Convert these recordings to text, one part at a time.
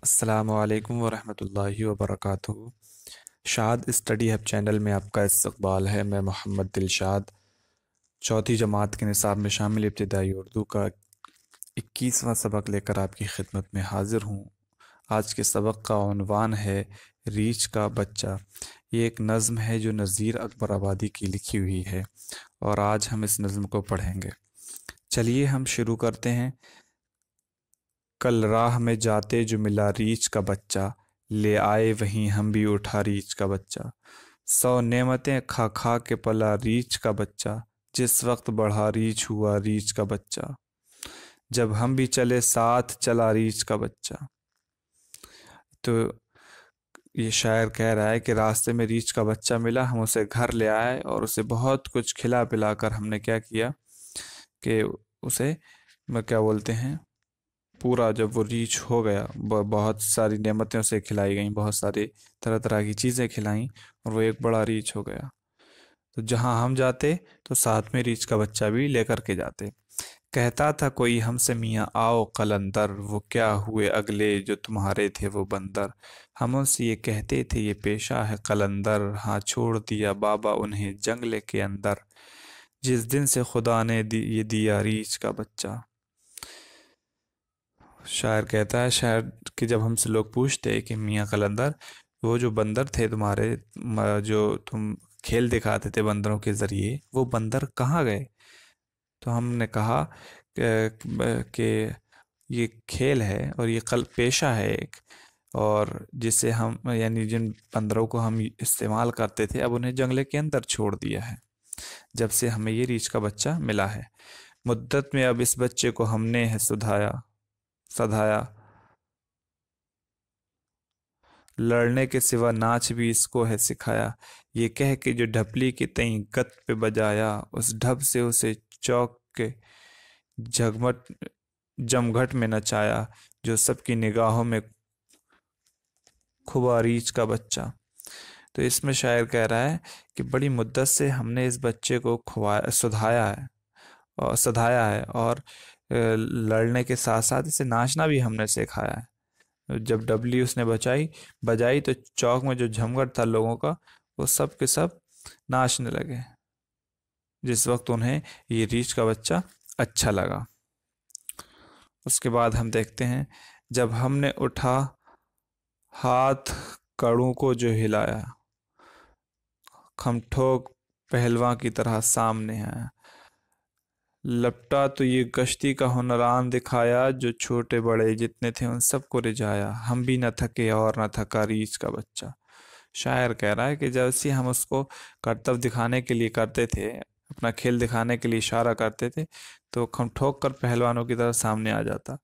अस्सलामुअलैकुम वरहमतुल्लाहि वबरकातुहू। शाद स्टडी हब चैनल में आपका इस्तकबाल है। मैं मोहम्मद दिलशाद चौथी जमात के निसाब में शामिल इब्तिदाई उर्दू का 21वां सबक लेकर आपकी खिदमत में हाजिर हूँ। आज के सबक का उन्वान है रीछ का बच्चा। ये एक नज़्म है जो नज़ीर अकबर आबादी की लिखी हुई है और आज हम इस नज़्म को पढ़ेंगे। चलिए हम शुरू करते हैं। कल राह में जाते जो मिला रीछ का बच्चा, ले आए वहीं हम भी उठा रीछ का बच्चा। 100 नेमतें खा खा के पला रीछ का बच्चा, जिस वक्त बढ़ा रीछ हुआ रीछ का बच्चा। जब हम भी चले साथ चला रीछ का बच्चा। तो ये शायर कह रहा है कि रास्ते में रीछ का बच्चा मिला, हम उसे घर ले आए और उसे बहुत कुछ खिला पिलाकर हमने क्या किया कि उसे क्या बोलते हैं, पूरा जब वो रीच हो गया, बहुत सारी नेमतें उसे खिलाई गई, बहुत सारी तरह तरह की चीज़ें खिलाई और वो एक बड़ा रीच हो गया। तो जहाँ हम जाते तो साथ में रीछ का बच्चा भी लेकर के जाते। कहता था कोई हमसे मियाँ आओ कलंदर, वो क्या हुए अगले जो तुम्हारे थे वो बंदर। हम उनसे ये कहते थे ये पेशा है कलंदर, हाँ छोड़ दिया बाबा उन्हें जंगले के अंदर। जिस दिन से खुदा ने ये दिया रीछ का बच्चा। शायर कहता है, शायर कि जब हमसे लोग पूछते कि मियाँ कलंदर, वो जो बंदर थे तुम्हारे, जो तुम खेल दिखाते थे बंदरों के ज़रिए, वो बंदर कहाँ गए। तो हमने कहा कि ये खेल है और ये कल पेशा है एक, और जिसे हम यानी जिन बंदरों को हम इस्तेमाल करते थे अब उन्हें जंगले के अंदर छोड़ दिया है जब से हमें ये रीछ का बच्चा मिला है। मुद्दत में अब इस बच्चे को हमने है सधाया, लड़ने के सिवा नाच भी इसको है सिखाया। ये कह के जो ढपली की तई गत पे बजाया, उस ढप से उसे चौक के झगमट जमघट में नचाया। जो सबकी निगाहों में खुबा रीछ का बच्चा। तो इसमें शायर कह रहा है कि बड़ी मुद्दत से हमने इस बच्चे को खुआया सुधाया है और सधाया है, और लड़ने के साथ साथ इसे नाचना भी हमने सिखाया है। जब डबली उसने बजाई तो चौक में जो झमघट था लोगों का, वो सब के सब नाचने लगे, जिस वक्त उन्हें ये रीछ का बच्चा अच्छा लगा। उसके बाद हम देखते हैं, जब हमने उठा हाथ कड़ों को जो हिलाया, खमठोक पहलवां की तरह सामने आया। लपटा तो ये गश्ती का हुनरान दिखाया, जो छोटे बड़े जितने थे उन सबको रिझाया। हम भी न थके और न थका रीछ का बच्चा। शायर कह रहा है कि जैसे हम उसको करतब दिखाने के लिए करते थे, अपना खेल दिखाने के लिए इशारा करते थे, तो हम ठोक कर पहलवानों की तरह सामने आ जाता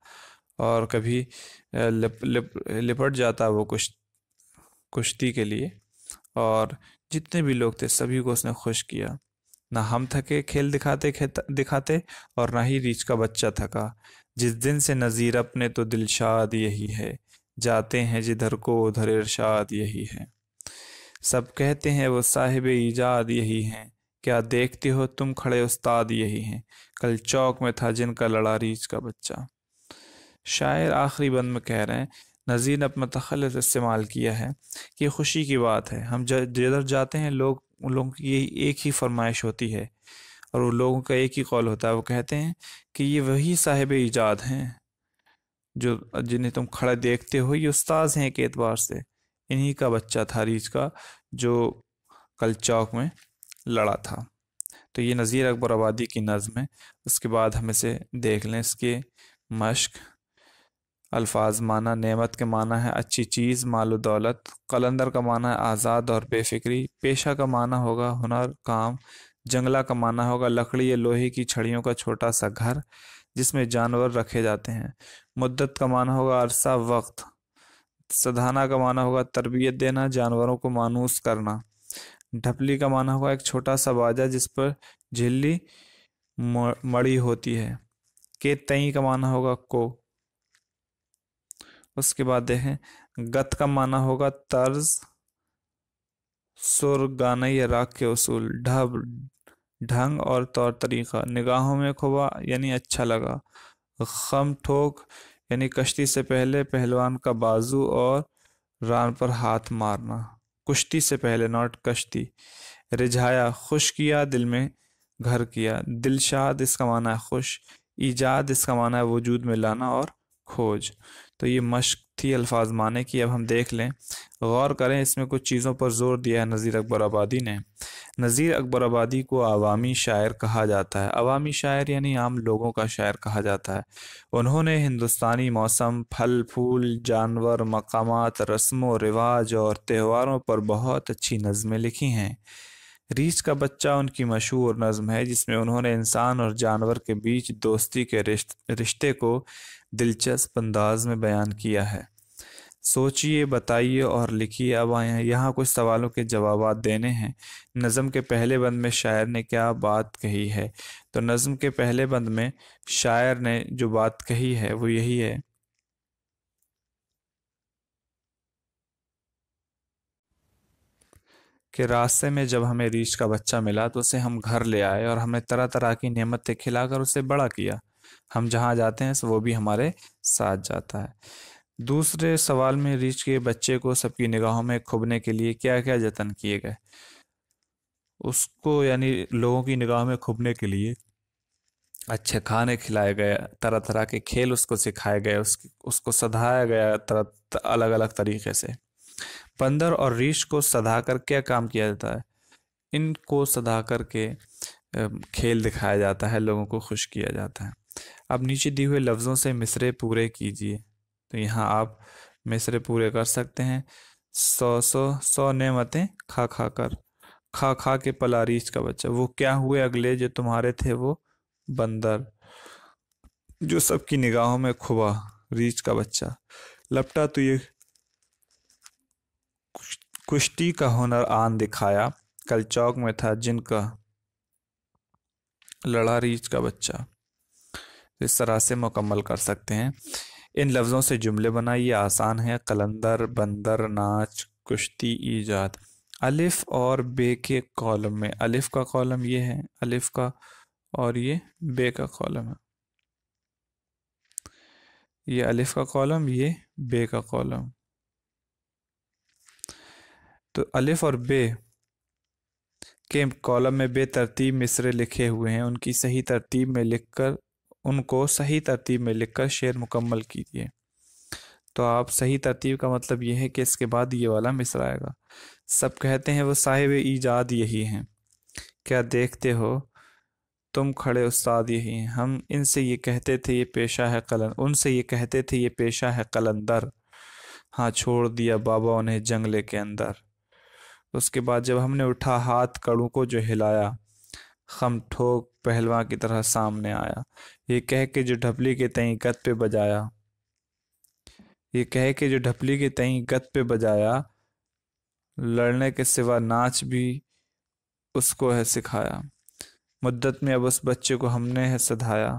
और कभी लिपट जाता वो कुश्ती के लिए, और जितने भी लोग थे सभी को उसने खुश किया। ना हम थके खेल दिखाते और ना ही रीछ का बच्चा थका। जिस दिन से नज़ीर अपने तो दिलशाद यही है, जाते हैं जिधर को उधर इरशाद यही है। सब कहते हैं वो साहिब ईजाद यही हैं, क्या देखते हो तुम खड़े उस्ताद यही हैं। कल चौक में था जिनका लड़ा रीछ का बच्चा। शायर आखिरी बंद में कह रहे हैं, नज़ीर ने अपना तखल्लुस इस्तेमाल किया है कि खुशी की बात है, हम जिधर जाते हैं लोग, उन लोगों की यही एक ही फरमाइश होती है और उन लोगों का एक ही कौल होता है। वो कहते हैं कि ये वही साहिब ईजाद हैं जो जिन्हें तुम खड़ा देखते हो, ये उस्ताद हैं एक एतबार से। इन्हीं का बच्चा था रीछ का, जो कल चौक में लड़ा था। तो ये नज़ीर अकबर आबादी की नज़्म है। उसके बाद हम इसे देख लें। इसके मश्क अल्फाज माना, नेमत के माना है अच्छी चीज़ मालो दौलत। कलंदर का माना है आज़ाद और बेफिक्री। पेशा का माना होगा हुनर काम। जंगला का माना होगा लकड़ी या लोहे की छड़ियों का छोटा सा घर जिसमें जानवर रखे जाते हैं। मुद्दत का माना होगा अरसा वक्त। सधाना का माना होगा तरबियत देना, जानवरों को मानूस करना। ढपली का माना होगा एक छोटा सा बाजा जिस पर झिल्ली मड़ी होती है। के तई का माना होगा को। उसके बाद देखें, गत का माना होगा तर्ज, सुर, गाना या राग के उसूल। ढब ढंग और तौर तरीका। निगाहों में खुबा यानी अच्छा लगा। खम ठोक यानी कश्ती से पहले पहलवान का बाजू और रान पर हाथ मारना। कुश्ती से पहले, नॉट कश्ती। रिझाया, खुश किया, दिल में घर किया। दिलशाद इसका माना है खुश। ईजाद इसका माना है वजूद में लाना और खोज। तो ये मश्क थी अल्फाज माने की। अब हम देख लें, गौर करें, इसमें कुछ चीज़ों पर जोर दिया है नज़ीर अकबर आबादी ने। नज़ीर अकबर आबादी को अवामी शायर कहा जाता है। अवामी शायर यानी आम लोगों का शायर कहा जाता है। उन्होंने हिंदुस्तानी मौसम, फल फूल, जानवर, मकामात, रस्मों रिवाज और त्योहारों पर बहुत अच्छी नज़में लिखी हैं। रीछ का बच्चा उनकी मशहूर नज़्म है, जिसमें उन्होंने इंसान और जानवर के बीच दोस्ती के रिश्ते को दिलचस्प अंदाज में बयान किया है। सोचिए, बताइए और लिखिए। अब आए यहाँ कुछ सवालों के जवाब देने हैं। नज़म के पहले बंद में शायर ने क्या बात कही है? तो नज़म के पहले बंद में शायर ने जो बात कही है वो यही है कि रास्ते में जब हमें रीछ का बच्चा मिला तो उसे हम घर ले आए और हमने तरह तरह की नेमतें खिलाकर उसे बड़ा किया। हम जहाँ जाते हैं वो भी हमारे साथ जाता है। दूसरे सवाल में रीछ के बच्चे को सबकी निगाहों में खुबने के लिए क्या क्या जतन किए गए? उसको यानी लोगों की निगाह में खुबने के लिए अच्छे खाने खिलाए गए, तरह तरह के खेल उसको सिखाए गए, उसको सधाया गया तरह अलग अलग तरीके से। बंदर और रीछ को सधा कर क्या काम किया जाता है? इनको सधा करके खेल दिखाया जाता है, लोगों को खुश किया जाता है। अब नीचे दिए हुए लफ्ज़ों से मिसरे पूरे कीजिए। तो यहाँ आप मिसरे पूरे कर सकते हैं। सौ सौ सौ नेमतें खा खा कर, खा खा के पला रीछ का बच्चा। वो क्या हुए अगले जो तुम्हारे थे वो बंदर, जो सबकी निगाहों में खुबा रीछ का बच्चा। लपटा तो ये कुश्ती का हुनर आन दिखाया, कल चौक में था जिनका लड़ा रीछ का बच्चा। इस तरह से मुकम्मल कर सकते हैं। इन लफ्ज़ों से जुमले बनाइए, आसान है। कलंदर, बंदर, नाच, कुश्ती, ईजाद। अलिफ और बे के कॉलम में, अलिफ का कॉलम ये है, अलिफ का, और ये बे का कॉलम है। ये अलिफ का कॉलम, ये बे का कॉलम। तो अलिफ और बे के कॉलम में बेतरतीब मिसरे लिखे हुए हैं, उनकी सही तरतीब में लिखकर, उनको सही तरतीब में लिखकर शेर मुकम्मल कीजिए। तो आप सही तरतीब का मतलब यह है कि इसके बाद ये वाला मिसरा आएगा। सब कहते हैं वो साहिब ईजाद यही हैं, क्या देखते हो तुम खड़े उस्ताद यही हैं। हम इनसे ये कहते थे ये पेशा है कलन उनसे ये कहते थे ये पेशा है कलंदर, हाँ छोड़ दिया बाबा उन्हें जंगले के अंदर। उसके बाद जब हमने उठा हाथ कड़ू को जो हिलाया, खम ठोक पहलवान की तरह सामने आया। ये कह के जो ढपली के तई गत पे बजाया, ये कह के जो ढपली के तई गत पे बजाया, लड़ने के सिवा नाच भी उसको है सिखाया। मुद्दत में अब उस बच्चे को हमने है सधाया,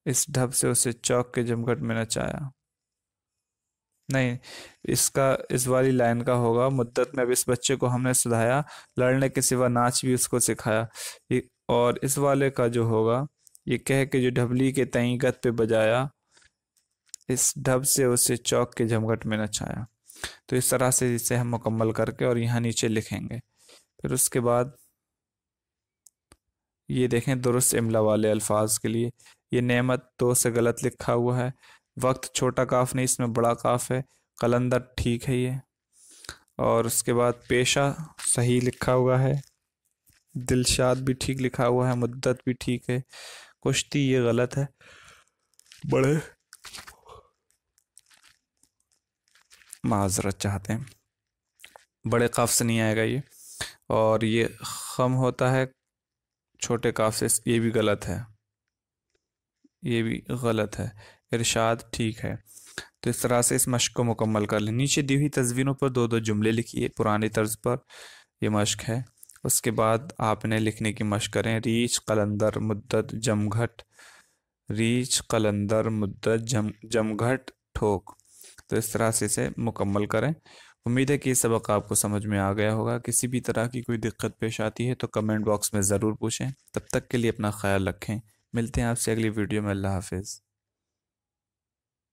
इस ढब से उसे चौक के जमघट में नचाया। नहीं, इसका इस वाली लाइन का होगा, मुद्दत में अब इस बच्चे को हमने सुधाया, लड़ने के सिवा नाच भी उसको सिखाया। और इस वाले का जो होगा, ये कह के जो ढबली के तई गत पे बजाया, इस ढब से उसे चौक के जमघट में नचाया। तो इस तरह से इसे हम मुकम्मल करके और यहाँ नीचे लिखेंगे। फिर उसके बाद ये देखें दुरुस्त इमला वाले अल्फाज के लिए, ये नेमत दो से गलत लिखा हुआ है। वक्त छोटा काफ नहीं, इसमें बड़ा काफ है। कलंदर ठीक है ये। और उसके बाद पेशा सही लिखा हुआ है। दिलशाद भी ठीक लिखा हुआ है। मुद्दत भी ठीक है। कुश्ती ये गलत है। बड़े माजरत चाहते हैं, बड़े काफ से नहीं आएगा ये। और ये खम होता है छोटे काफ से, ये भी गलत है, ये भी गलत है। इरशाद ठीक है। तो इस तरह से इस मश्क को मुकम्मल कर लें। नीचे दी हुई तस्वीरों पर दो दो जुमले लिखिए पुरानी तर्ज पर, ये मश्क है। उसके बाद आपने लिखने की मश्क करें, रीछ कलंदर मुद्दत जमघट, रीछ कलंदर मुद्दत जमघट ठोक। तो इस तरह से इसे मुकम्मल करें। उम्मीद है कि ये सबक आपको समझ में आ गया होगा। किसी भी तरह की कोई दिक्कत पेश आती है तो कमेंट बॉक्स में ज़रूर पूछें। तब तक के लिए अपना ख्याल रखें। मिलते हैं आपसे अगली वीडियो में। अल्लाह हाफिज़।